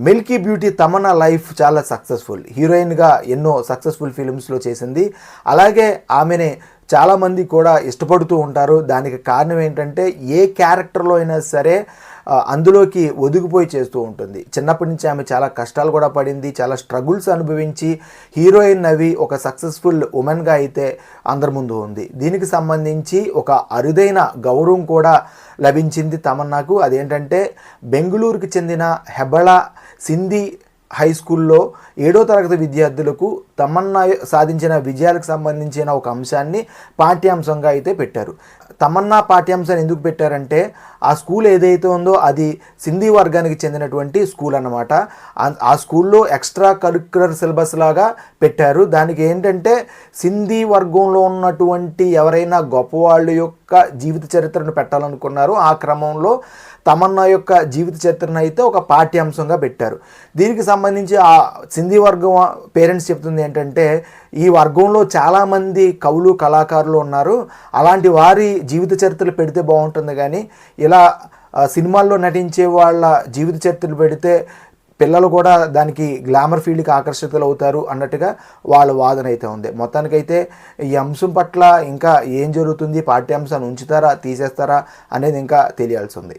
Milky beauty Tamannaah life చాలా successful. హీరోయిన్గా ఎన్నో సక్సెస్ఫుల్ ఫిలిమ్స్లో చేసింది. అలాగే ఆమెని చాలామంది కూడా ఇష్టపడుతూ ఉంటారు. దానికి కారణం ఏంటంటే ఏ క్యారెక్టర్లో అయినా సరే అందులోకి ఒదిగిపోయి చేస్తూ ఉంటుంది. చిన్నప్పటి నుంచి ఆమె చాలా కష్టాలు కూడా పడింది, చాలా స్ట్రగుల్స్ అనుభవించి హీరోయిన్ అవి ఒక సక్సెస్ఫుల్ ఉమెన్గా అయితే అందరి ముందు ఉంది. దీనికి సంబంధించి ఒక అరుదైన గౌరవం కూడా లభించింది తమన్నాకు. అదేంటంటే బెంగళూరుకి చెందిన హెబళ సింధీ హై స్కూల్లో 7వ తరగతి విద్యార్థులకు తమన్నా సాధించిన విజయాలకు సంబంధించిన ఒక అంశాన్ని పాఠ్యాంశంగా అయితే పెట్టారు. తమన్నా పాఠ్యాంశాన్ని ఎందుకు పెట్టారంటే ఆ స్కూల్ ఏదైతే ఉందో అది సింధీ వర్గానికి చెందినటువంటి స్కూల్ అన్నమాట. ఆ స్కూల్లో ఎక్స్ట్రా కరిక్యులర్ సిలబస్ లాగా పెట్టారు. దానికి ఏంటంటే సింధీ వర్గంలో ఉన్నటువంటి ఎవరైనా గొప్పవాళ్ళ యొక్క జీవిత చరిత్రను పెట్టాలనుకున్నారు. ఆ క్రమంలో తమన్నా యొక్క జీవిత చరిత్రను అయితే ఒక పాఠ్యాంశంగా పెట్టారు. దీనికి సంబంధించి ఆ సింధీ వర్గం పేరెంట్స్ చెప్తుంది ఏంటంటే ఈ వర్గంలో చాలామంది కవులు కళాకారులు ఉన్నారు, అలాంటి వారి జీవిత చరిత్రలు పెడితే బాగుంటుంది, కానీ ఇలా సినిమాల్లో నటించే వాళ్ళ జీవిత చరిత్రలు పెడితే పిల్లలు కూడా దానికి గ్లామర్ ఫీల్డ్కి ఆకర్షితులు అవుతారు అన్నట్టుగా వాళ్ళ వాదన అయితే ఉంది. మొత్తానికైతే ఈ అంశం పట్ల ఇంకా ఏం జరుగుతుంది, పాఠ్యాంశాన్ని ఉంచుతారా తీసేస్తారా అనేది ఇంకా తెలియాల్సి ఉంది.